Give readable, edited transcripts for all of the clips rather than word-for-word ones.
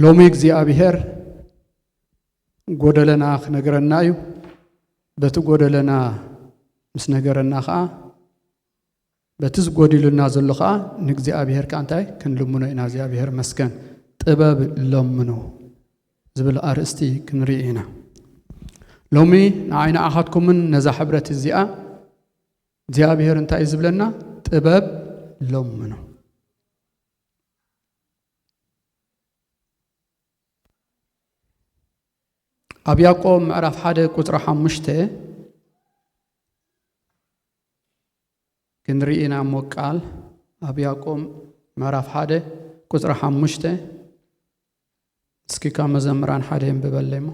ሎሚ እግዚአብሔር ጎደለና ነገረናዩ በትጎደለና ምስ ነገረና ኸአ በትዝ ጎዲሉና ዘሎ ኸአ ንእግዚአብሔር ካንታይ ክንልሙኖ ኢና እግዚአብሔር መስገን ጥበብ ለምኑ ዝብል አርእስቲ ክንርኢ ኢና ሎሚ ንዓይና አኻትኩምን ነዛ ሕብረት እዚኣ እግዚአብሔር እንታይ ዝብለና ጥበብ ለምኑ ኣብ ያዕቆብ ምዕራፍ 1 ቁጥሪ 5 ክንርኢና ሞቃል ኣብ ያዕቆብ ምዕራፍ 1 ቁጥሪ 5 እስኪ ካብ መዘምራን ሓደ እንብበለይሞ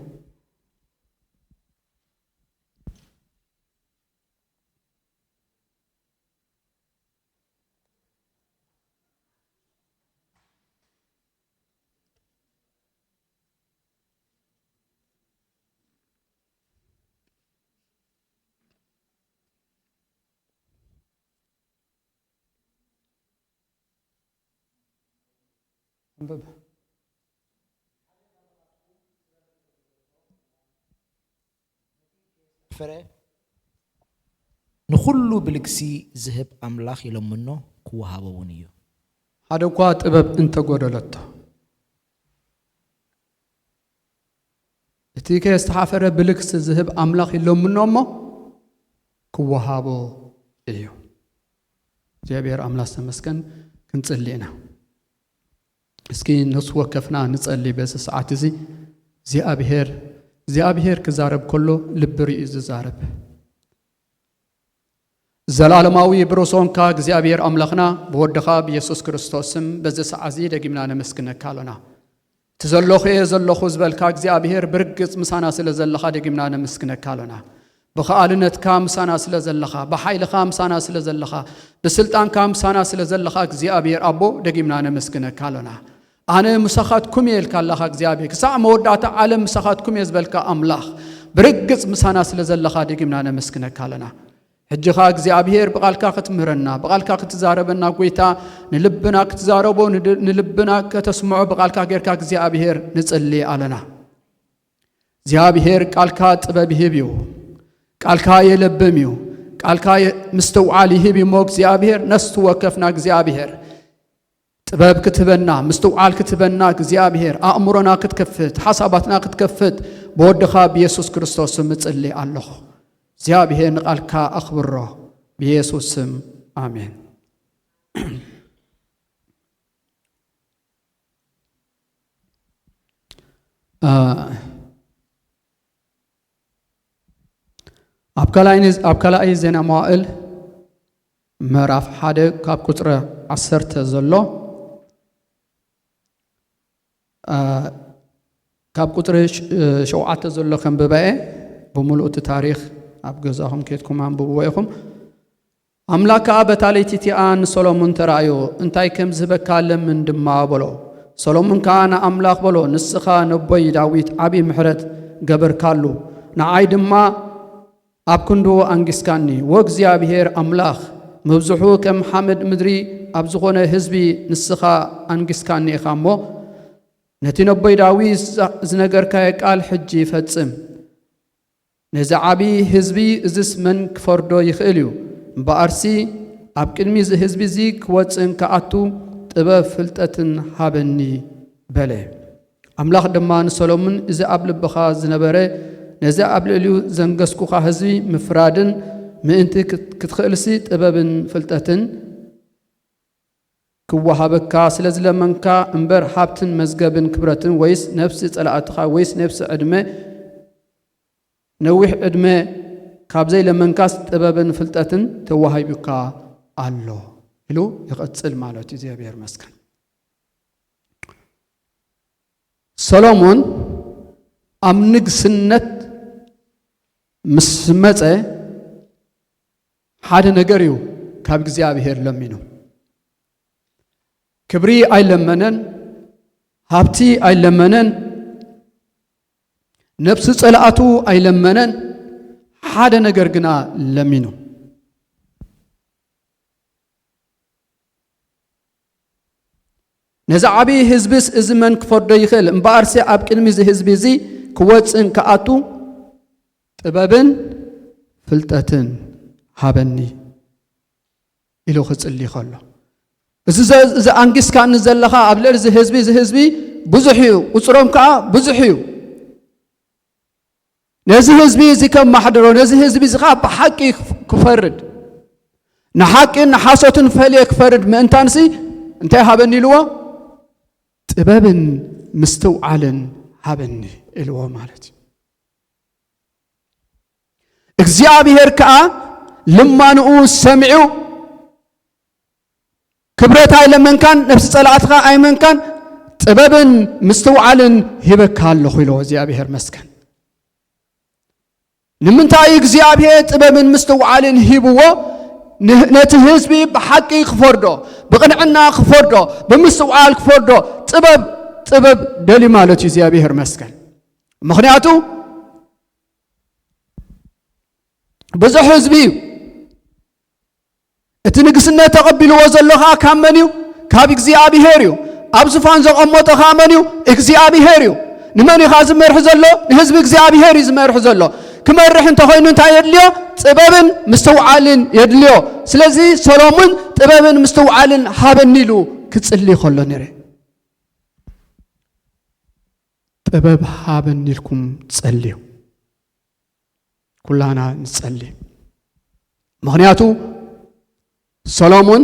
ንኹሉ ብልግሲ ዝህብ ኣምላኽ ኢሎምኖ ክወሃበውን እዩ ሓደ እኳ ጥበብ እንተጎደለቶ እቲ ከስተሓፈረ ብልግሲ ዝህብ ኣምላኽ ኢሎምኖ እሞ ክወሃቦ እዩ እግዚአብሔር ኣምላኽ ተመስገን ክንጽልይና እስኪ ነሱ ወከፍና ንጸልይ በዚ ሰዓት እዚ እግዚአብሔር ክዛረብ ከሎ ልቢ ርእዩ ዝዛረብ ዘላለማዊ ብሮሶንካ እግዚአብሔር ኣምላኽና ብወድኻ ብኢየሱስ ክርስቶስም በዚ ሰዓት እዚ ደጊምና ነመስግነካ ኣለና ትዘለኹ ዘለኹ ዝበልካ እግዚአብሔር ብርግጽ ምሳና ስለ ዘለኻ ደጊምና ነመስግነካ ኣለና ብኸኣልነትካ ምሳና ስለ ዘለኻ ብሓይልኻ ምሳና ስለ ዘለኻ ብስልጣንካ ምሳና ስለ ዘለኻ እግዚአብሔር ኣቦ ደጊምና ነመስግነካ ኣለና ኣነ ምሳኻትኩም የልካ ኣለኻ እግዚአብሔር ክሳዕ መወዳእታ ዓለም ምሳኻትኩም የዝበልካ ኣምላኽ ብርግጽ ምሳና ስለ ዘለኻ ደጊምና ነመስግነካ ኣለና ሕጂኻ እግዚአብሔር ብቓልካ ክትምህረና ብቓልካ ክትዛረበና ጎይታ ንልብና ክትዛረቦ ንልብና ከተስምዖ ብቓልካ ጌርካ እግዚአብሔር ንጽልይ ኣለና እግዚአብሔር ቃልካ ጥበብ ይህብ እዩ ቃልካ የለብም እዩ ቃልካ ምስተውዓል ይህብ እሞ እግዚአብሔር ነስቱ ወከፍና እግዚአብሔር ጥበብ ክትበና ምስተውዓል ክትበና እግዚአብሔር ኣእምሮና ክትከፍት ሓሳባትና ክትከፍት ብወድኻ ብኢየሱስ ክርስቶስ ስም እጽልይ ኣለኹ እግዚአብሔር ንቃልካ ኣኽብሮ ብኢየሱስ ስም አሜን ኣብ ካልኣይ ዜና መዋዕል ምዕራፍ 1 ካብ ቁጥሪ 10 ዘሎ ካብ ቁጥሪ 7 ዘሎ ከንብበአ ብምሉእ ታሪኽ ኣብ ገዛኹም ከይትኩም አንብብዎ ኢኹም ኣምላክ በታለይቲቲኣ ንሰሎሞን ተራእዮ እንታይ ከም ዝህበካ ለምን ድማ በሎ ሰሎሞን ከዓ ንኣምላኽ በሎ ንስኻ ነቦይ ዳዊት ዓብዪ ምሕረት ገበርካሉ ንዓይ ድማ ኣብ ክንዱ አንጊስካኒ ወእግዚአብሔር ኣምላኽ መብዝሑ ከም ሓመድ ምድሪ ኣብ ዝኾነ ህዝቢ ንስኻ አንጊስካኒ ኢኻ እሞ ነቲ ነቦይ ዳዊት ዝነገርካየ ቃል ሕጂ ፈጽም ነዚ ዓብዪ ህዝቢ እዝስ መን ክፈርዶ ይኽእል እዩ እምበኣርሲ ኣብ ቅድሚ እዚ ህዝቢ እዚ ክወፅን ከኣቱ ጥበብ ፍልጠትን ሃበኒ በለ ኣምላኽ ድማ ንሰሎሞን እዚ ኣብ ልብኻ ዝነበረ ነዚ ኣብ ልዕሊኡ ዘንገስኩኻ ህዝቢ ምፍራድን ምእንቲ ክትኽእልሲ ጥበብን ፍልጠትን ክወሃበካ ስለ ዝለመንካ እምበር ሃብትን መዝገብን ክብረትን ወይስ ነፍሲ ጸላእትኻ ወይስ ነፍሲ ዕድመ ነዊሕ ዕድመ ካብ ዘይለመንካስ ጥበብን ፍልጠትን ተዋሂቡካ ኣሎ ኢሉ ይቐጽል ማለት እዩ እግዚአብሔር መስገን ሰሎሞን ኣብ ንግስነት ምስ መጸ ሓደ ነገር እዩ ካብ እግዚአብሔር ለሚኑ ክብሪ ኣይለመነን ሃብቲ ኣይለመነን ነፍሲ ጸላእቱ ኣይለመነን ሓደ ነገር ግና ለሚኑ ነዛዓቢ ህዝብስ እዝመን ክፈርዶ ይኽእል እምበኣርሲ ኣብ ቅድሚ እዚ ህዝቢ እዚ ክወፅን ከኣቱ ጥበብን ፍልጠትን ሃበኒ ኢሉ ክጽሊ ከሎ እዚ ኣንጊስካ ንዘለኻ ኣብ ልዕሊ እዚ ህዝቢ ብዙሕ እዩ ቁፅሮም ከዓ ብዙሕ እዩ ነዚ ህዝቢ እዚ ከም ማሕደሮ ነዚ ህዝቢ እዚ ከዓ ብሓቂ ክፈርድ ንሓቂን ንሓሶትን ፈልየ ክፈርድ ምእንታንሲ እንታይ ሃበኒ ኢልዎ ጥበብን ምስትውዓልን ሃበኒ ኢልዎ ማለት እዩ እግዚአብሔር ከዓ ልማንኡ ሰሚዑ ክብረት ኣይለመንካን ነፍሲ ጸላእትኻ ኣይመንካን ጥበብን ምስትውዓልን ሂበካ ኣለኹ ኢልዎ እግዚአብሔር መስከን ንምንታይ እግዚአብሔር ጥበብን ምስትውዓልን ሂብዎ ነቲ ህዝቢ ብሓቂ ክፈርዶ ብቕንዕና ክፈርዶ ብምስትውዓል ክፈርዶ ጥበብ ደሊ ማለት እዩ እግዚአብሔር መስከን ምክንያቱ ብዙሕ ህዝቢ እቲ ንግስነት ተቐቢልዎ ዘለኻ ካብ መን እዩ ካብ እግዚአብሔር እዩ ኣብ ዝፋን ዘቐመጦ ካብ መን እዩ እግዚአብሔር እዩ ንመን ኢኻ ዝመርሕ ዘሎ ንህዝቢ እግዚአብሔር እዩ ዝመርሕ ዘሎ ክመርሕ እንተኾይኑ እንታይ የድልዮ ጥበብን ምስትውዓልን የድልዮ ስለዚ ሰሎሞን ጥበብን ምስትውዓልን ሃበኒ ኢሉ ክጽሊ ከሎ ነይረ ጥበብ ሃበኒ ኢልኩም ጸልዩ ኩላና ንጸሊ ምክንያቱ ሰሎሞን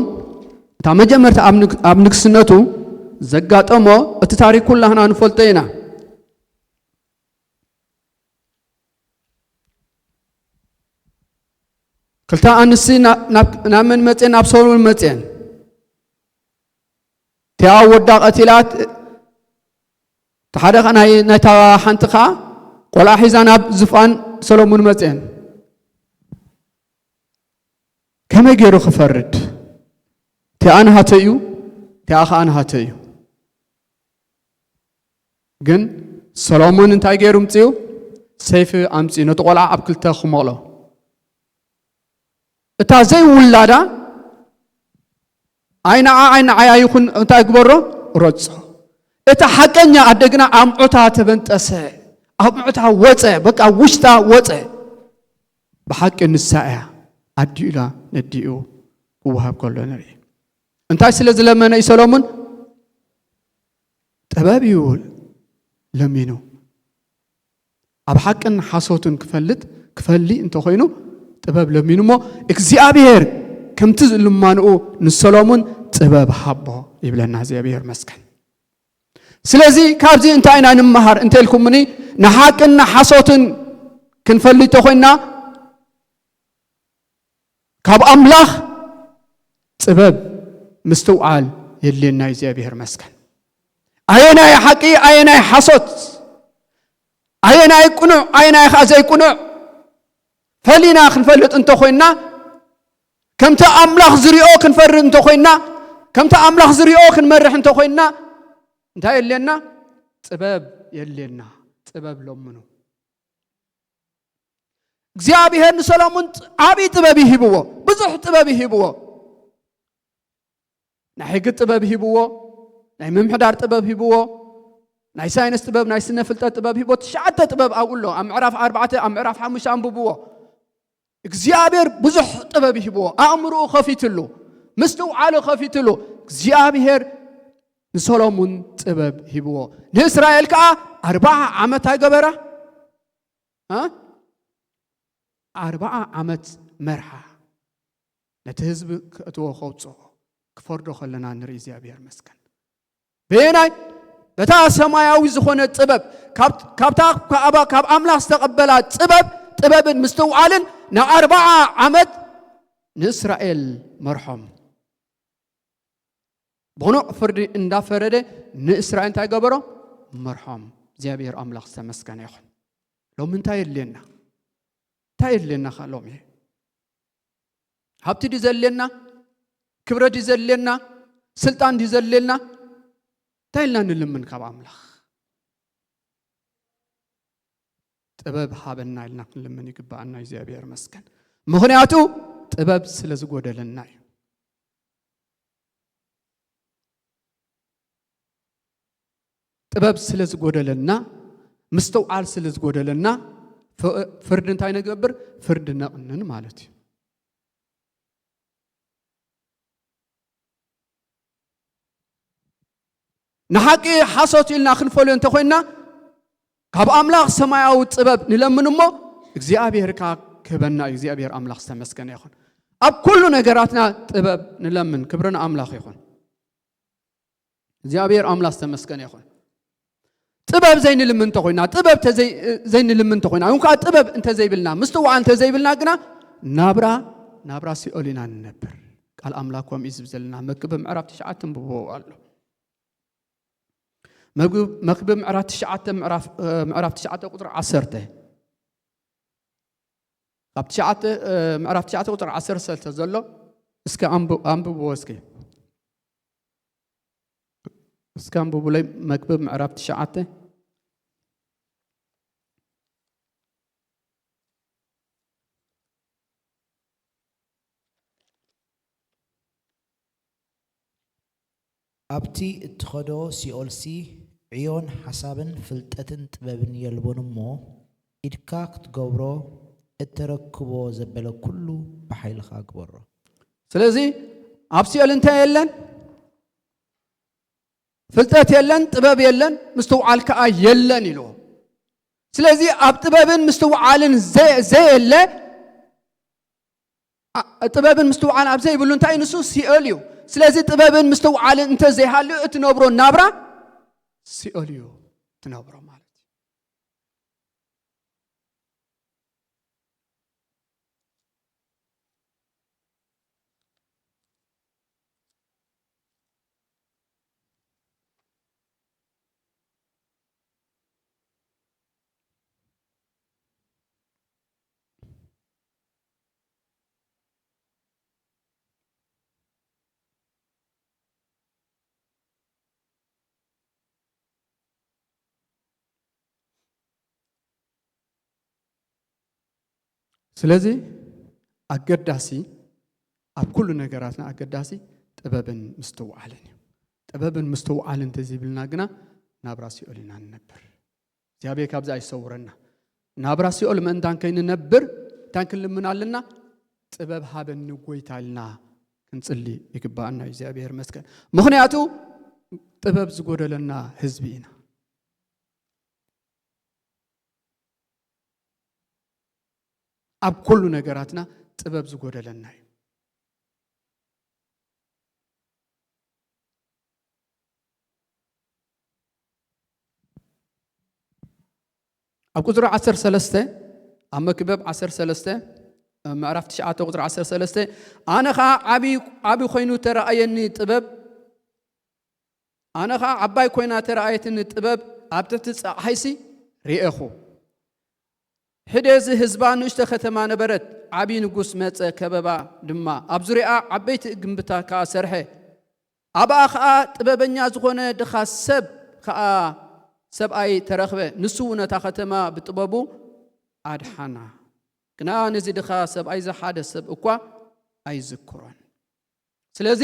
እታ መጀመርታ ኣብ ንግስነቱ ዘጋጠሞ እቲ ታሪክ ኩላና ንፈልጦ ኢና ክልተ ኣንስቲ ናብ መን መፅአን ናብ ሰሎሞን መፅአን እቲኣ ወዳ ቀቲላት ተሓደ ናይታ ሓንቲ ከዓ ቆልዓ ሒዛ ናብ ዝፋን ሰሎሞን መፅአን ከመይ ገይሩ ክፈርድ እቲኣ ንሃተ እዩ እቲኣ ከዓ ንሃተ እዩ ግን ሰሎሞን እንታይ ገይሩ ምፅኡ ሰይፊ ኣምፅኡ ነቲ ቆልዓ ኣብ ክልተ ክመቕሎ እታ ዘይውላዳ ዓይናዓ ይኹን እንታይ ግበሮ ረጾ እታ ሓቀኛ ኣደግና ኣምዑታ ተበንጠሰ ኣምዑታ ወፀ በቃ ውሽጣ ወፀ ብሓቂ ንሳእያ ኣዲኡ ኢላ ነዲኡ ክወሃብ ከሎ ንርኢ እንታይ ስለ ዝለመነ እዩ ሰሎሞን ጥበብ እዩ ለሚኑ ኣብ ሓቅን ሓሶትን ክፈሊ እንተኾይኑ ጥበብ ለሚኑ ሞ እግዚአብሔር ከምቲ ዝልማንኡ ንሰሎሞን ጥበብ ሃቦ ይብለና እግዚአብሔር መስከን ስለዚ ካብዚ እንታይ ኢና ንምሃር እንተልኩምኒ ንሓቅን ሓሶትን ክንፈሊ እንተኾይና ካብ ኣምላኽ ጥበብ ምስትውዓል የድልየና እግዚአብሔር መስከን ኣየናይ ሓቂ ኣየናይ ሓሶት ኣየናይ ቁኑዕ ኣየናይ ከዓ ዘይቁኑዕ ፈሊና ክንፈልጥ እንተኾይና ከምቲ ኣምላኽ ዝሪኦ ክንፈርድ እንተኾይና ከምቲ ኣምላኽ ዝሪኦ ክንመርሕ እንተኾይና እንታይ የድልየና ጥበብ የድልየና ጥበብ ለምኑ እግዚአብሔር ንሰሎሞን ዓብይ ጥበብ ይሂብዎ ብዙሕ ጥበብ ይሂብዎ ናይ ሕጊ ጥበብ ይሂብዎ ናይ ምምሕዳር ጥበብ ይሂብዎ ናይ ሳይንስ ጥበብ ናይ ስነ ፍልጠት ጥበብ ይሂብዎ ትሽዓተ ጥበብ ኣብኡሎ ኣብ ምዕራፍ 4 ኣብ ምዕራፍ 5 አንብብዎ እግዚአብሔር ብዙሕ ጥበብ ይሂብዎ ኣእምሮኡ ከፊትሉ ምስትውዓሉ ከፊትሉ እግዚአብሔር ንሰሎሞን ጥበብ ይሂብዎ ንእስራኤል ከዓ 40 ዓመት ኣይገበራ 40 ዓመት መርሓ ነቲ ህዝቢ ክእትዎ ከውፅኦ ክፈርዶ ከለና ንርኢ እግዚአብሔር መስከን በየናይ በታ ሰማያዊ ዝኾነ ጥበብ ካብ ኣምላኽ ዝተቐበላ ጥበብን ምስትውዓልን ን40 ዓመት ንእስራኤል መርሖም ብቕኑዕ ፍርዲ እንዳፈረደ ንእስራኤል እንታይ ገበሮ መርሖም እግዚአብሔር ኣምላኽ ዝተመስገነ ይኹን ሎሚ እንታይ የድልየና እንታይ የድልየና ሎሚ ሃብቲ ዲ ዘድልየና ክብረት ዲ ዘድልየና ስልጣን ዲ ዘድልየና እንታይ ኢልና ንልምን ካብ ኣምላኽ ጥበብ ሃበና ኢልና ክንልምን ይግባአና እግዚአብሔር መስገን ምክንያቱ ጥበብ ስለ ዝጎደለና እዩ ጥበብ ስለዝጎደለና ምስተውዓል ስለዝጎደለና ፍርድ እንታይ ነገብር ፍርድ ነቕንን ማለት እዩ ንሓቂ ሓሶት ኢልና ክንፈልዮ እንተኾይና ካብ ኣምላኽ ሰማያዊ ጥበብ ንለምን እሞ እግዚአብሔርካ ክበና እግዚአብሔር ኣምላኽ ዝተመስገነ ይኹን ኣብ ኩሉ ነገራትና ጥበብ ንለምን ክብርና ኣምላኽ ይኹን እግዚአብሔር ኣምላኽ ዝተመስገነ ይኹን ጥበብ ዘይንልምን እንተኾይና ጥበብ ዘይንልምን እንተኾይና እንኳ ጥበብ እንተዘይብልና ምስትውዓል እንተዘይብልና ግና ናብራ ሲኦል ኢና ንነብር ቃል ኣምላኮም እዩ ዝብል ዘለና መክብብ ምዕራፍ 9 ንብቦ ኣሎ መክብብ ምዕራፍ 9 ቁጥር 10 ኣብ ምዕራፍ 9 ቁጥር 13 ዘሎ እስከ ኣንብቦ እስከ አንብቡ ላይ መክብብ ምዕራፍ 9 ኣብቲ እትኸዶ ሲኦልሲ ዕዮን ሓሳብን ፍልጠትን ጥበብን የልቦን እሞ ኢድካ ክትገብሮ እትረክቦ ዘበለ ኩሉ ብሓይልኻ ግበሮ ስለዚ ኣብ ሲኦል እንታይ የለን ፍልጠት የለን ጥበብ የለን ምስተውዓል ከዓ የለን ኢሉ ስለዚ ኣብ ጥበብን ምስተውዓልን ዘየለ ጥበብን ምስተውዓልን ኣብ ዘይብሉ እንታይ ንሱ ሲኦል እዩ ስለዚ ጥበብን ምስተውዓልን እንተ ዘይሃልዩ እትነብሮ ናብራ ሲኦል እዩ ትነብሮ ማለት ስለዚህ አገዳሲ ኣብ ኩሉ ነገራትና አገዳሲ ጥበብን ምስተውዓልን ጥበብን ምስተውዓልን ተዚብልና ግና ናብራ ሲኦል ኢና ንነብር እግዚአብሔር ካብዛ አይሰውረና ናብራ ሲኦል ምእንታን ከይንነብር ታንክን ልምናልና ጥበብ ሃበን ጎይታልና ክንጽሊ ይግባአና እግዚአብሔር መስገን ምክንያቱ ጥበብ ዝጎደለና ህዝቢ ኢና ኣብ ኩሉ ነገራትና ጥበብ ዝጎደለና እዩ ኣብ ቁጥር 13 ኣብ መክብብ 13 ምዕራፍ 9 ቁጥር 13 ኣነኻ ዓቢ ኮይኑ ተራእየኒ ጥበብ ኣነኻ ዓባይ ኮይና ተራእየትኒ ጥበብ ኣብ ትሕቲ ፀሓይሲ ርኤኹ ሕደዚ ህዝባ ንእሽተ ከተማ ነበረት ዓቢ ንጉስ መፀ ከበባ ድማ ኣብ ዙርያ ዓበይቲ ግንብታ ከዓ ሰርሐ ኣብኣ ከዓ ጥበበኛ ዝኾነ ድኻ ሰብ ከዓ ሰብኣይ ተረኽበ ንሱ ነታ ከተማ ብጥበቡ ኣድሓና ግና ነዚ ድኻ ሰብኣይ ዝሓደ ሰብ እኳ ኣይዝክሮን ስለዚ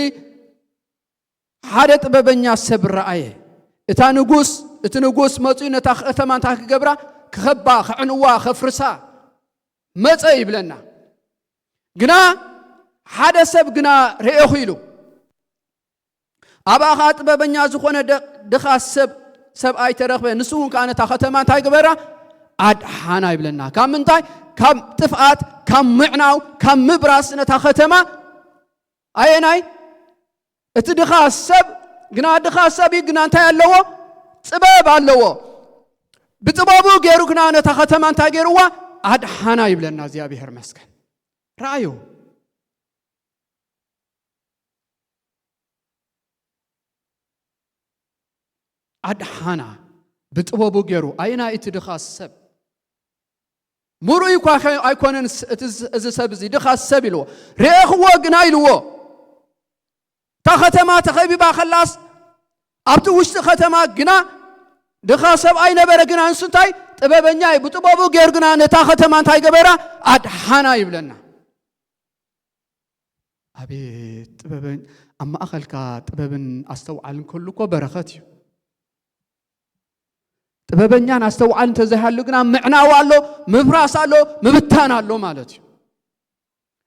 ሓደ ጥበበኛ ሰብ ረአየ እቲ ንጉስ መፅኡ ነታ ከተማ እንታይ ክገብራ ክኸባ ክዕንዋ ክፍርሳ መፀ ይብለና ግና ሓደ ሰብ ግና ርኤኹ ኢሉ ኣብኣ ከዓ ጥበበኛ ዝኾነ ድኻ ሰብኣይ ተረኽበ ንሱ እውን ከዓ ነታ ከተማ እንታይ ገበራ ኣድሓና ይብለና ካብ ምንታይ ካብ ጥፍኣት ካብ ምዕናው ካብ ምብራስ ነታ ከተማ ኣየናይ እቲ ድኻ ሰብ ግና ድኻ ሰብ ግና እንታይ ኣለዎ ጥበብ ኣለዎ بتبابو جيروكنا نتختم أنت جيروا عد حنا يبلنا زيابير مسكن رأيو عد حنا بتبابو جيرو أينا يتدخل سب مرو يكوا أيكونن إذا سب زي دخل سبيلو رأخوا جنايلو تختما تخيبي بخلاص أبتو وش تختما جنا دخا سب أي نبرة جنا نسنتاي تبابنياي بتبابو جيرجنا نتاخت ما نتاي جبرة عد حنا يبلنا أبي تبابن أما أخلك تبابن أستوى على كل كو بركاتي ጥበበኛን አስተውዓል እንተዘይሃሉ ግና ምዕናው አሎ ምፍራስ አሎ ምብታን አሎ ማለት እዩ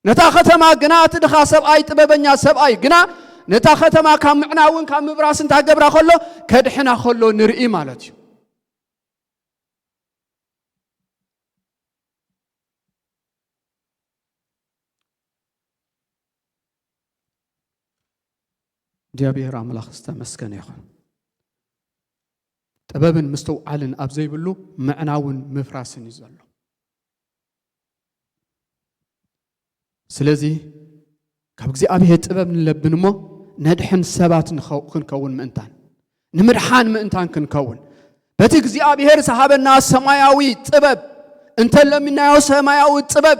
ነታ ከተማ ግና ትድኻ ሰብኣይ ጥበበኛ ሰብኣይ ግና ነታ ከተማ ካብ ምዕናውን ካብ ምፍራስን ታገብራ ከሎ ከድሕና ከሎ ንርኢ ማለት እዩ እግዚአብሔር አምላክ ዝተመስገነ ይኹን ጥበብን ምስተውዓልን ኣብ ዘይብሉ ምዕናውን ምፍራስን እዩ ዘሎ ስለዚ ካብ እግዚአብሔር ጥበብ ንለብን እሞ ነድሕን ሰባት ክንከውን ምእንታን ንምድሓን ምእንታን ክንከውን በቲ እግዚአብሔር ዝሃበና ሰማያዊ ጥበብ እንተለምናዮ ሰማያዊ ጥበብ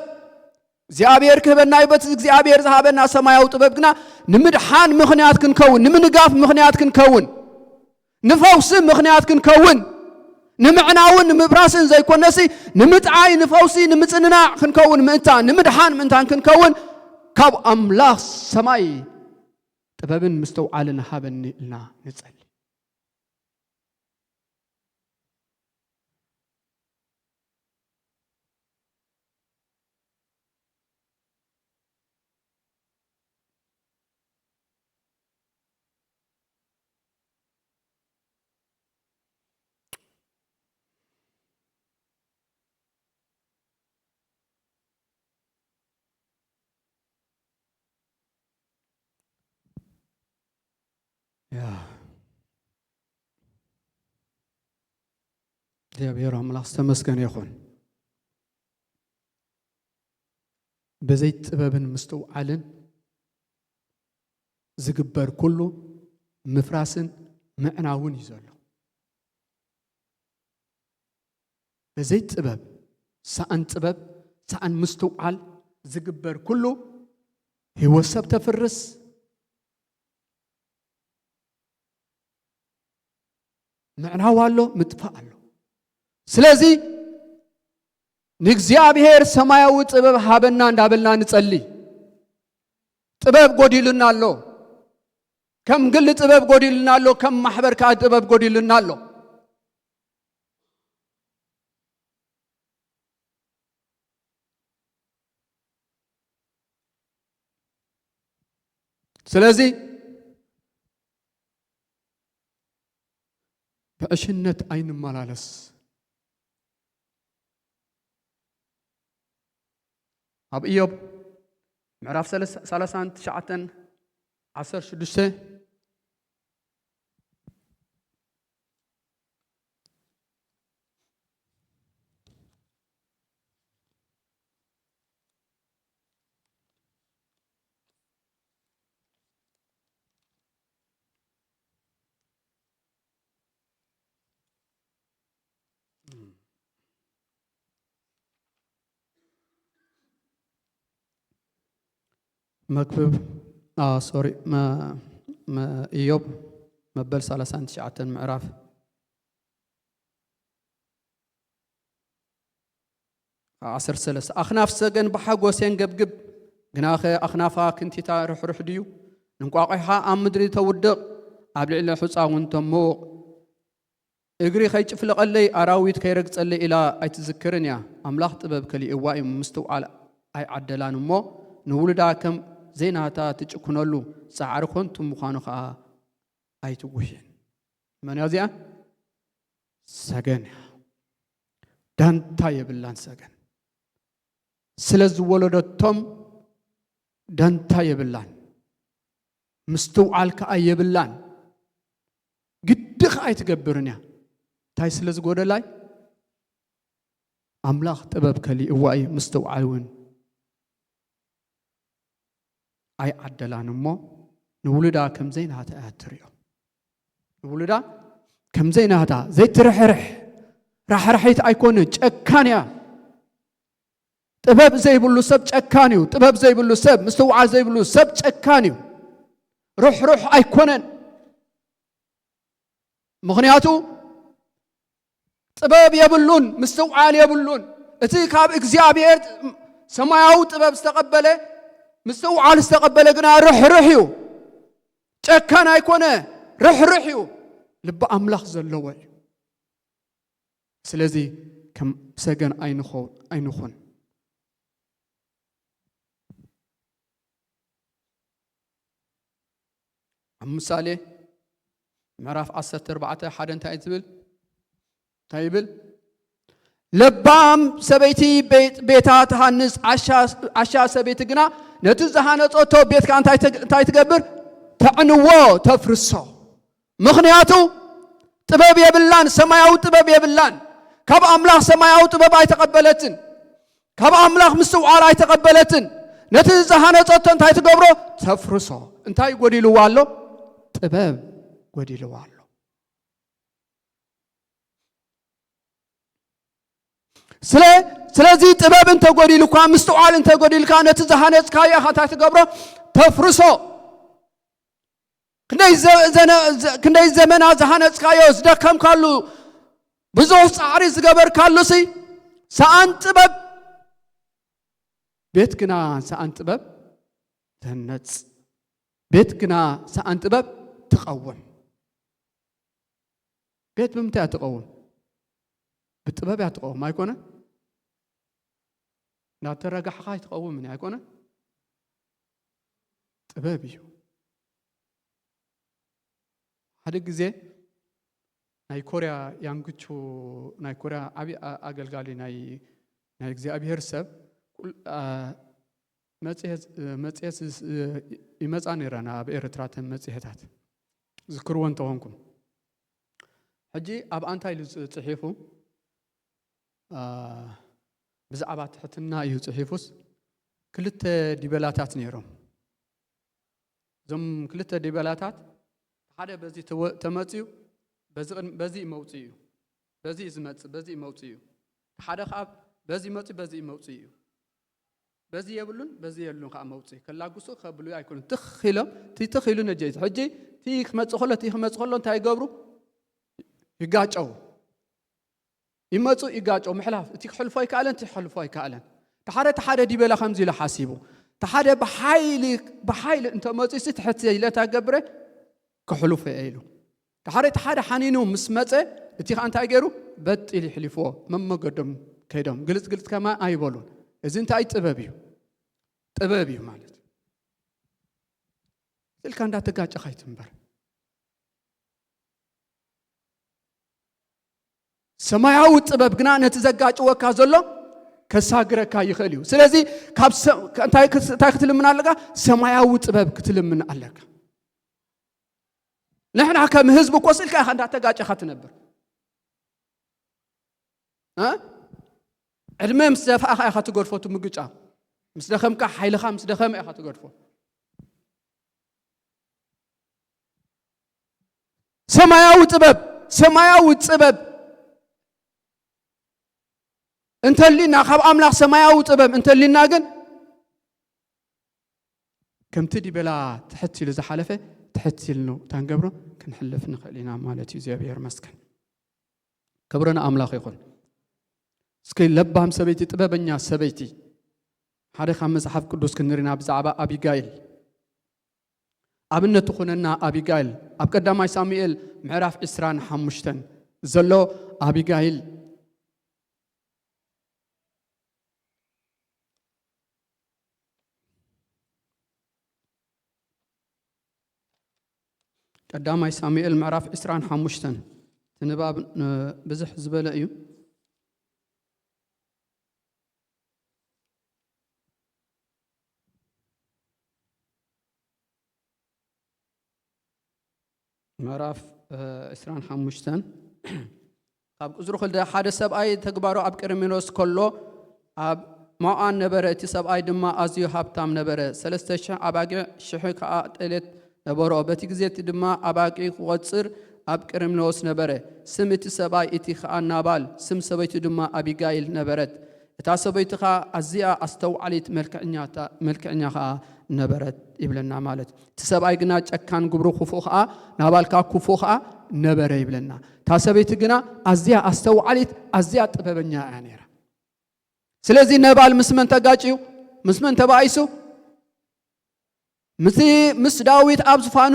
እግዚአብሔር ክህበና ይበት እግዚአብሔር ዝሃበና ሰማያዊ ጥበብ ግና ንምድሓን ምኽንያት ክንከውን ንምንጋፍ ምኽንያት ክንከውን ንፈውስ ምኽንያት ክንከውን ንምዕናውን ንምፍራስን ዘይኮነሲ ንምጥዓይ ንፈውሲ ንምጽንናዕ ክንከውን ምእንታን ንምድሓን ምእንታን ክንከውን ካብ ኣምላኽ ሰማይ ጥበብን ምስተውዓልን ሃበኒ ኢልና ንጸሊ እግዚአብሔር አምላክ ተመስገነ ይኹን በዘይ ጥበብን ምስተውዓልን ዝግበር ኩሉ ምፍራስን ምዕናውን ይዘሎ በዘይ ጥበብ ሰአን ምስተውዓል ዝግበር ኩሉ ህይወት ሰብ ተፍርስ ምዕናው አሎ ምጥፋእ አሎ ስለዚ ንእግዚአብሔር ሰማያዊ ጥበብ ሃበና እንዳበልና ንጸሊ ጥበብ ጎዲልና አሎ ከም ግል ጥበብ ጎዲልና አሎ ከም ማሕበር ካ ጥበብ ጎዲልና አሎ ስለዚ በእሽነት አይንመላለስ ኣብ ኢዮብ ምዕራፍ 39 16 مكتوب ما إيوب مبل 39 معرف عصر سلس أخناف سجن بحاجوسين جب جناخ أخنافها كنتي تروح ديو نقاقها أمدري تودق قبل إلا حس أونتم مو إجري خيج في القلي أراويت كيرجت اللي إلى أتذكرني أملاخ طبب كلي إواي مستوى على أي عدلان مو نولداكم زيناتا تجكنولو سعركنتم مخانخا أيتوجين من يزيا سجن دانتا يبلان سجن سلز ولدتهم دانتا يبلان مستوعال كأي يبلان قدخ أي تجبرنيا تاي سلز قودا أملاخ تباب كلي إواي مستوعالون أي عدلان مو نولدا كم زين هذا أتريو نولدا كم زين هذا زي راح رحيت أيكون أكانيا طباب زي بلو سب أكانيو طباب زي بلو سب مستوعى زي بلو سب أكانيو روح أيكونن مغنياتو طباب يبلون مستوعى يبلون أتيك هاب إكزيابير سماياو طباب استقبله مستوعى استقبله قنا روحيو أكان أيكونه روحيو لب أملاخ زلوي ስለዚህ ከም ሰገን ኣይንኹን ምሳሌ ምዕራፍ 14 ሓደ እንታይ ትብል ለባም ሰበይቲ ቤታ ትሃንጽ ዓሻ ሰበይቲ ግና ነቲ ዝሃነጾቶ ቤትካ እንታይ ትገብር ተዕንዎ ተፍርሶ ምኽንያቱ ጥበብ የብላን ሰማያዊ ጥበብ የብላን ካብ ኣምላኽ ሰማያዊ ጥበብ ኣይተቐበለትን ካብ ኣምላኽ ምስትውዓል ኣይተቐበለትን ነቲ ዝሃነጾቶ እንታይ ትገብሮ ተፍርሶ እንታይ ጎዲልዋ ኣሎ ጥበብ ጎዲልዋ ኣሎ ስለዚህ ጥበብ እንተ ጎዲልካ ምስትውዓል እንተ ጎዲልካ ነቲ ዝሃነጽካዮ እንታይ ትገብሮ ተፍርሶ ክንደይ ዘመና ዝሃነጽካዮ ዝደከምካሉ ብዙሕ ጻዕሪ ዝገበርካሉ ሰኣን ጥበብ ቤት ግና ሰኣን ጥበብ ተነጽ ቤት ግና ሰኣን ጥበብ ትቀውም ቤት ብምንታይ ትቀውም ብጥበብ ትቀውም ኣይኮነ ናተረጋሕኻ ትቀውም ኣይኮነ ጥበብ እዩ ሓደ ግዜ ናይ ኮርያ ያንግቹ ናይ ኮርያ ዓቢ ኣገልጋሊ ናይ እግዚአብሔር ሰብ መጽሔት ይመጻ ነይረና ኣብ ኤርትራትን መጽሔታት ዝክርዎ እንተኾንኩም ሕጂ ኣብ አንታይ ጽሒፉ ብዛዕባ ትሕትና እዩ ጽሒፉስ ክልተ ዲበላታት ነይሮም ዞም ክልተ ዲበላታት ሓደ በዚ ተመጽዩ በዚ መውጽዩ በዚ ዝመጽእ በዚ መውጽዩ ሓደ ካብ በዚ መጽእ በዚ መውጽዩ በዚ የብሉን በዚ የሉን ከዓ መውጽእ ከላጉሱ ከብሉ ኣይኮኑ ትኽኢሉ ነጀይት ሕጂ ክመጽእ ከሎ እንታይ ይገብሩ ይጋጨው ይመጹ ይጋጨው ምሕላፍ እቲ ክሕልፎ ይከኣለን እቲ ክሕልፎ ኣይከኣለን ተሓደ ዲበላ ከምዚ ኢሉ ሓሲቡ ተሓደ ብሓይሊ እንተ መጽእ ትሕት ኢለታ ገብረ ክሕልፎ ኢሉ ተሓደ ሓኒኑ ምስ መጸ እቲ እንታይ ገይሩ በጥል ይሕልፎ መመገዶም ከይዶም ግልጽ ከማ ኣይበሉን እዚ እንታይ ጥበብ እዩ ማለት ስልካ እንዳተጋጨ ኸይትንበር ሰማያዊ ጥበብ ግና ነቲ ዘጋጭወካ ዘሎ ከሳግረካ ይኽእል እዩ ስለዚህ ካብ እንታይ ክትልምን ኣለካ ሰማያዊ ጥበብ ክትልምን ኣለካ ንሕና ከም ህዝብ እኮ ስልካ እንዳተጋጨኻ ትነብር ዕድመ ምስ ደፋእኻ ኢኻ ትገድፎ ትምግጫ ምስ ደኸምካ ሓይልኻ ምስ ደኸመ ኢኻ ትገድፎ ሰማያዊ ጥበብ እንተሊና ካብ ኣምላኽ ሰማያዊ ጥበብ እንተሊና ግን ከምቲ ዲበላ ትሕት ኢሉ ዝሓለፈ ትሕት ኢልኑ ታንገብሮ ክንሕልፍ ንኽእል ኢና ማለት እዩ እግዚአብሔር መስከን ክብረና ኣምላኽ ይኹን እስኪ ለባም ሰበይቲ ጥበበኛ ሰበይቲ ሓደ ካብ መጽሓፍ ቅዱስ ክንሪና ብዛዕባ አቢጋይል ኣብነት ትኹነና አቢጋይል ኣብ ቀዳማይ ሳሙኤል ምዕራፍ 25 ዘሎ አቢጋይል ቀዳማይ ሳሙኤል ምዕራፍ 25 ትንባብ ብዙሕ ዝበለ እዩ ምዕራፍ 25 ካብ ቁዝሩ ክልተ ሓደ ሰብኣይ ተግባሩ ኣብ ቀርሜሎስ ከሎ ኣብ ማኣን ነበረ እቲ ሰብኣይ ድማ ኣዝዩ ሃብታም ነበረ 3000 ኣባጊዕ 1000 ከዓ ጠሌት ነበሮ በቲ ግዜ ድማ ኣባጊዕ ክቆጽር ኣብ ቀርሜሎስ ነበረ ስም እቲ ሰብኣይ እቲ ከዓ ናባል ስም ሰበይቱ ድማ አቢጋይል ነበረት እታ ሰበይቲ ከዓ ኣዝያ ኣስተውዓሊት መልክዕኛ ከዓ ነበረት ይብለና ማለት እቲ ሰብኣይ ግና ጨካን ግብሩ ክፉእ ከዓ ናባልካ ክፉእ ከዓ ነበረ ይብለና እታ ሰበይቲ ግና ኣዝያ ኣስተውዓሊት ኣዝያ ጥበበኛ እያ ነይራ ስለዚህ ናባል ምስ መን ተጋጭዩ ምስ መን ተባይሱ ምስ ዳዊት ኣብ ዝፋኑ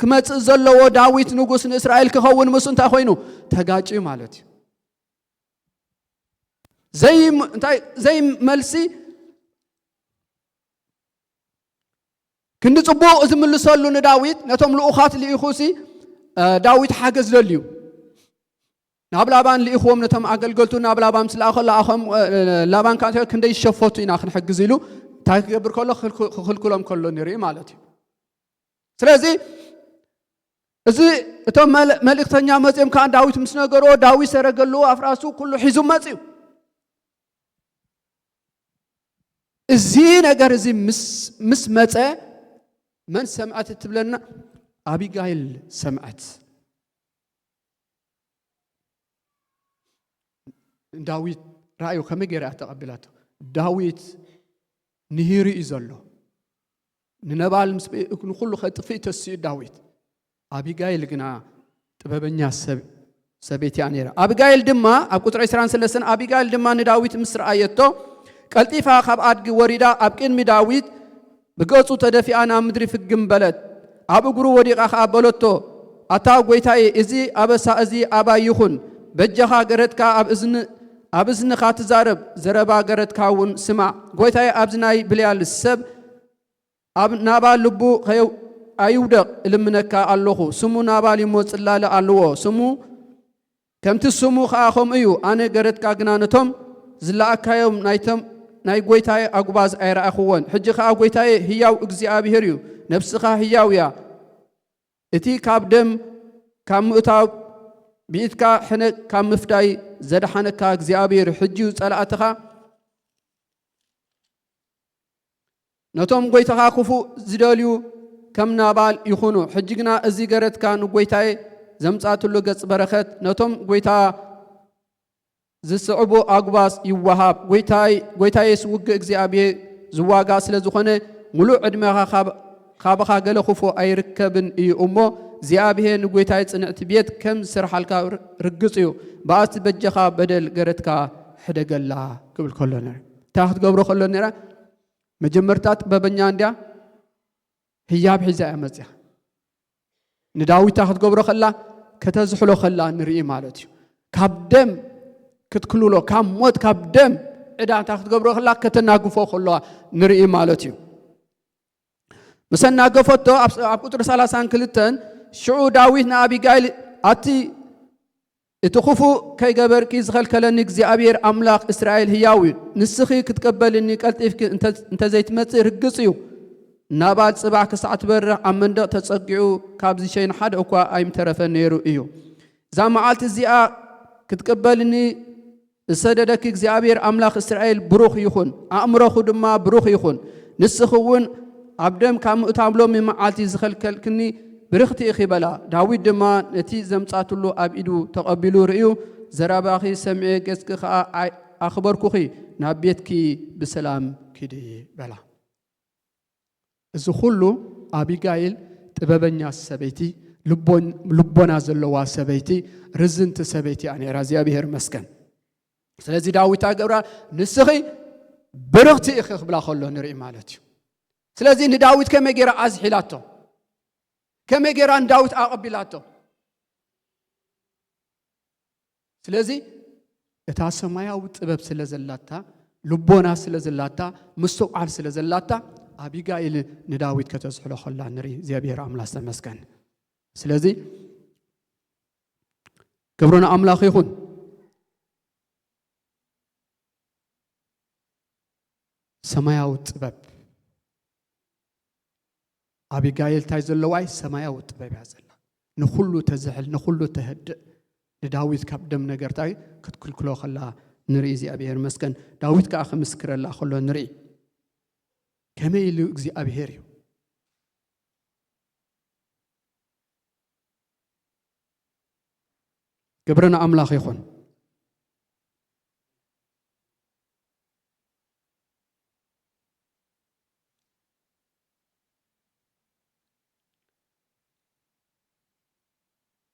ክመጽእ ዘለዎ ዳዊት ንጉስ ንእስራኤል ክኸውን ምስ እንታይ ኮይኑ ተጋጭዩ ማለት እዩ زي ملسي كند صبوق زملسلو نداويت نتوم لؤخات لإخوسي داويت حاجز لليو ناب لابان لإخوهم نتوم أقلقلتو ناب لابان سلاخل لأخهم لابان كانت كندا يشفوتو إنا خن حجزيلو تاكبر كله خلكلهم كله نري مالتي سلازي إذا توم ملك تنيا مزيم كان داويت مسنجرو داوي سرقلو أفراسو كله حزم مزيم الزين أجر زي مس متى من سمعت تبلنا أبيغايل سمعت داويت رأيه كم جرى تقبلاته داويت نهيري إزالله ننبال نقول خط في تسير داويت أبيغايل جنا تبابني سبيت يعني أبيغايل دما أبكر إسرائيل سلسلة أبيغايل دما نداويت مصر آياته قلتيفا خاب أدق وريدا أبكين مداويت بقصو تدفي أنا مدري في الجنبلد أبو جرو وديق أخا بلوتو أتاو قويتاي إزي أبسا إزي أبا يخون بجها قردكا أبزن خات زربا قردكا ون سمع قويتاي أبزناي بليال السب أب نابا لبو خيو أيودق لمنكا اللوخو سمو نابا لموت اللالة اللوو سمو كمت السمو خاخم إيو أنا قردكا قنانتهم زلاكا يوم نايتم ناي قويتاي أقباز أيرا أخوان حجخا قويتاي هياو إقزي أبي هريو نفسخا هياو يا إتي كاب دم كام مؤتاو بيتكا حنك كام مفتاي زد حنكا إقزي أبي هريو حجيو سألاتخا نتوم قويتاها خفو زداليو كم نابال يخونو حجيقنا إزي قرد كانو قويتاي زمتاتو لغز برخت نتوم قويتاها زسعبو أقباس يوهاب قويتاي سوق إكزيابي زواغا سلزخونة ملو عدمها خابخا قل خفو أي ركبن إي أمو زيابيه نقويتاي تنعت بيت كم سرحالكا رقصيو باست بجخا بدل قردكا حدق الله قبل كلنا تاخد قبرو خلونا مجمرتات ببنيان ديا هياب حزاء مزيح نداوي تاخد قبرو خلا كتزحلو خلا نرئي مالتيو كابدم كتكلولو كام موت كابدم إذا تاخد قبرو خلا كتناقفو خلا نرئي مالتيو مثلا ناقفتو أبقى رسالة كلتن شعو داويتنا أبي قايل أتي اتخفو كي قبر كي زخل كلنك زي أبير أملاق إسرائيل هياوي نسخي كتقبل إني قلت إفك انت زي تمتي رقصيو نابات سبع كساعة برا عمن دق تسقعو كابزي شين حد أكوا أيم ترفا نيرو إيو زامعالت الزياء كتقبل إني السددك زي أبير أملاق إسرائيل بروخ يخون أمره خدما بروخ يخون نسخون عبدم كام اتعاملوا من معالتي زخل كلكني برختي إخي بلا داويد دما نتي زمتات له أبيدو تقبلوا رأيو زراباخي سمعي قسك أخبركو خي نابيتكي بسلام كدي بلا الزخلو أبيغايل تبابنيا السبيتي لبونا زلوا السبيتي رزنت السبيتي يعني رازيا بهر مسكن سلازي داويد تاقبرا نسخي برختي إخي بلا خلو نرئي مالتي سلازي نداويد كما يجرى أزحيلاته كما يجرى أن داويد أقبلاته سلازي اتاسمايا وطبب سلازلاتا لبونا سلازلاتا مستوعال سلازلاتا أبيغايل نداويد كتزحلو خلا نري زي بير أملاس مسكن سلازي كبرنا أملاخ يخون سمايا وطبب أبيغايل تايزلواي سمايا وطبب يازلا نخلو تزحل نخلو تهدئ لداويد كابدم نغرتاي كتكلكلو خلا نري زي أبيهر مسكن داويد كأخ مسكر الله خلو نري كما يلو زي أبيهريو قبرنا أملاخ يخون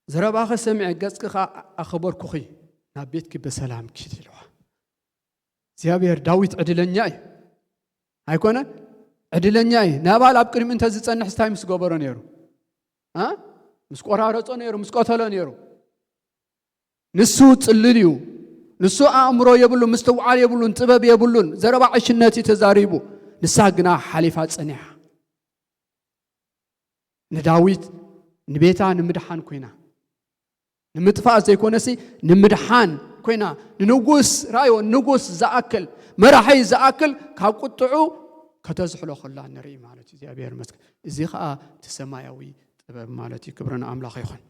زرباخ سمع قصك أخبر كخي نبيتك بسلام كتلوا زيابير داويت عدلنياي هيكونه عدلنياي نابال أبكر من تزت أن حستاي مسقبرون يرو ها مسقورا رصون يرو مسقطلون يرو نسوت الليو ንሱ አእምሮ የብሉን ምስተውዓል የብሉን ጥበብ የብሉን ዘረባ ዕሽነት ተዛሪቡ ንሳግና ሓሊፋ ጸኒዓ ንዳዊት ንቤታ ንምድሓን ኮይና ንምጥፋእ ዘይኮነሲ ንምድሓን ኮይና ንንጉስ ራዮ ንጉስ ዘአክል መራሒ ዘአክል ካብ ቁጥዑ ከተዝሕሎ ከላ ንርኢ ማለት እግዚአብሔር መስክ እዚ ኸኣ ተሰማያዊ ጥበብ ማለት ክብርና አምላኽ ይኹን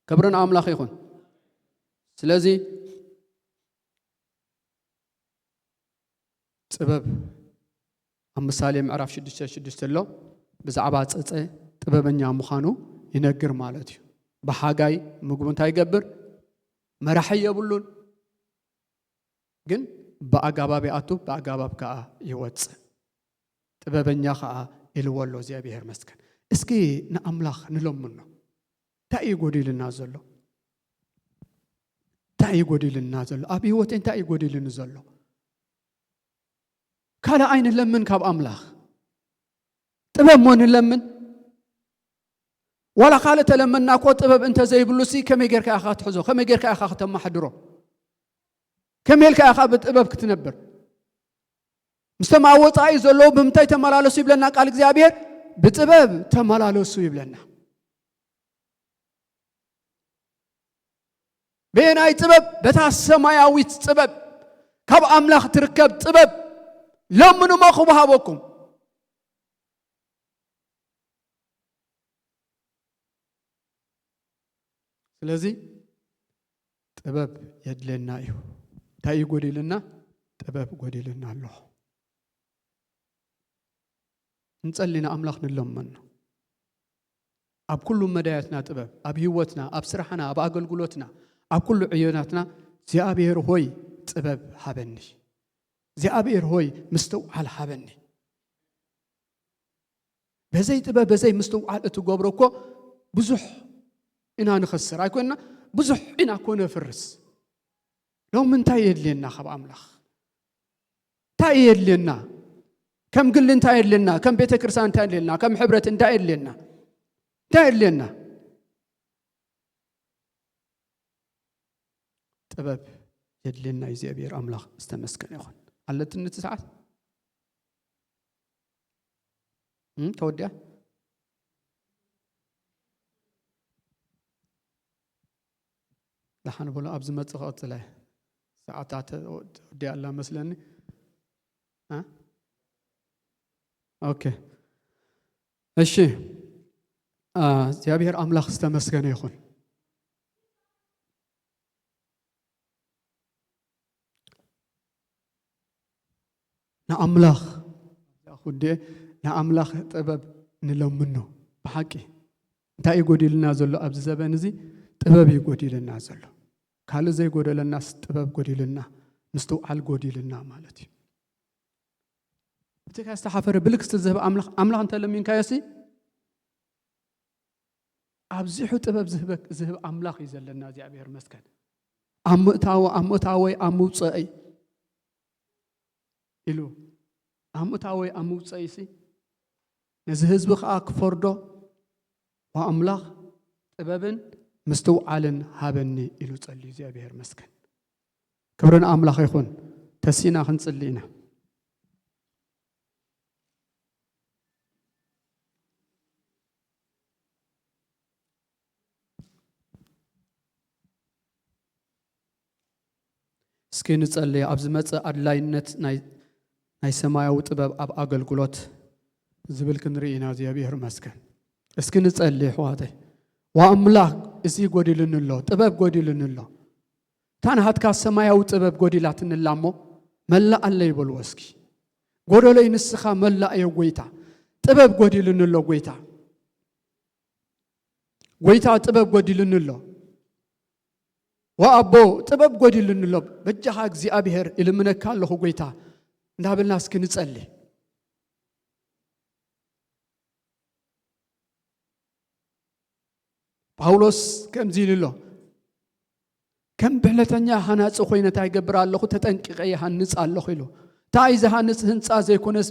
ክብርና አምላኽ ይኹን ስለዚ ጥበብ አምሳሌ ምዕራፍ 6:6 ሎ ብዛዕባ ጸጸ ጥበበኛ ምዃኑ ይነግር ማለት እዩ በሓጋይ ምግቡ እንታይ ይገብር መራሒ የብሉን ግን በአጋባብ አቱ በአጋባብ ከአ ይወጽእ ጥበበኛ ከአ ይልወሎ እግዚአብሔር መስከን እስኪ ንአምላኽ ንለምኖ እንታይ ይጎድልና ዘሎ እንታይ ይጎድልና ዘሎ አብ ህይወት እንታይ ይጎድልን ዘሎ ካለ አይን ለምን ካብ አምላኽ ጥበብ ሞን ለምን ولا خالة لما ناكو طبب انت زي بلوسي كم يجرك اخا تحزو كم يجرك اخا تم حدرو كم يلك اخا بطبب كتنبر مستمع وطاي زلو بمتاي تملالسو يبلنا قال እግዚአብሔር بطبب تملالسو يبلنا بيناي طبب بتا سماياويت طبب كاب املاح تركب طبب لمنو ما خبها بكم ስለዚህ ጥበብ የድለና እዩ ታይ ጎዲልና ጥበብ ጎዲልና አለ እንጸልይና አምላኽ ንለመን አብ ኩሉ መዳያትና ጥበብ አብ ህይወትና አብ ስራሕና አብ አገልግሎትና አብ ኩሉ ዕዮናትና እግዚአብሔር ሆይ ጥበብ ሃበኒ እግዚአብሔር ሆይ ምስተውዓል ሃበኒ በዘይ ጥበብ በዘይ ምስተውዓል እትገብሮኮ ብዙሕ إنا نخسر أيكونا بزح إنا كونا فرس لو من تايد لنا خب أملاخ تايد لنا كم قل تايد لنا كم بيت كرسان تايد لنا كم حبرة تايد لنا تايد لنا طبب يد لنا يزيبير أملاخ استمسكن يا أخوان على تنت ساعات تودي لحن بقول أبز ما تقعد له ساعات دي الله مثلاً ها أوكي الشيء زيابير أملاخ استمسكن يخون نا أملاخ ياخد دي نا أملاخ طبب نلوم منه بحقي انتا يقولي لنا زلو أبز زبان زي طبب يقولي لنا زلو ካለ ዘይ ጎደለና ጥበብ ጎደለና ምስተውዓል ጎደለና ማለት እዩ እተካ ዝተሓፈረ ብልክስ ዝህብ አምላኽ እንተ ለሚንካ ያሲ ኣብዚሑ ጥበብ ዝህብ አምላኽ ይዘለና እግዚአብሔር መስከን አምእታወይ አምውፀይ ኢሉ አምእታወይ አምውፀይ ሲ ነዚ ህዝብ ከዓ ክፈርዶ ወአምላኽ ጥበብን مستوعلن هابني إلو تصلي እግዚአብሔር መስከን ክብርን አምላኽ ይኹን ተሲና ክንጽልይና እስኪ ንጸልይ ኣብ ዝመጽ ኣድላይነት ናይ ሰማያዊ ጥበብ ኣብ ኣገልግሎት ዝብል ክንርኢና እግዚአብሔር መስከን እስኪ ንጸልይ ሕዋተይ وأملاك إزي قدي لنلو طبب قدي لنلو تان هاتكا السمايا وطبب قدي لاتن اللامو ملا اللي يبلوسكي قدو لي نسخا ملا أيو قويتا طبب قدي لنلو قويتا طبب قدي لنلو وأبو طبب قدي لنلو بجاها اكزي أبيهر إلي منك الله قويتا نهاب الناس كي نتسألي ጳውሎስ ከም ዚልሎ ከም በለተኛ ሃናጽ ኮይነ ታይገብር ኣለኹ ተጠንቅቀ ይሃንጽ ኣለኹ ኢሉ ታይ ዘሃንጽ ህንጻ ዘይኮነስ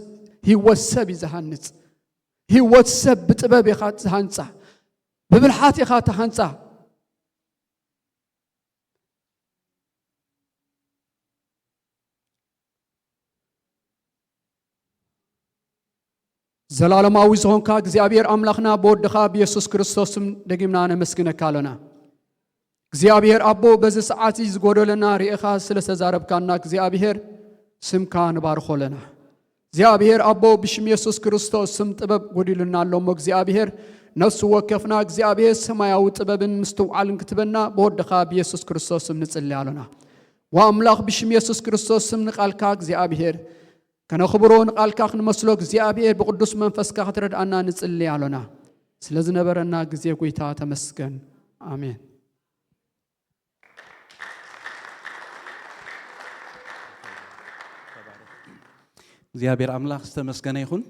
ህይወሰብ ይዘሃንጽ ህይወሰብ ብጥበብ ይኻ ዝሃንጻ ብብልሓት ይኻ ተሃንጻ ዘላለማዊ ዝኾንካ እግዚአብሔር አምላኽና በወድኻ በኢየሱስ ክርስቶስም ደግምና ነመስግነካ ኣለና እግዚአብሔር አቦ በዚ ሰዓት ዝጎደለና ሪእኻ ስለተዛረብካና እግዚአብሔር ስምካ ንባርኾለና እግዚአብሔር አቦ ብሽም ኢየሱስ ክርስቶስ ስም ጥበብ ጎዲልና ኣለሞ እግዚአብሔር ነፍሱ ወከፍና እግዚአብሔር ሰማያዊ ጥበብን ምስትውዓልን ክትበና በወድኻ በኢየሱስ ክርስቶስ ስም ንጽልይ ኣለና ወአምላኽ ብሽም ኢየሱስ ክርስቶስ ስም ንቃልካ እግዚአብሔር ከነኽብሮ ንቃልካ ክንመስሎ እግዚአብሔር ብቅዱስ መንፈስካ ክትረድአና ንጽልይ ኣለና ስለዝነበረና ጊዜ ጎይታ ተመስገን አሜን እግዚአብሔር አምላክ ተመስገነ ይሁን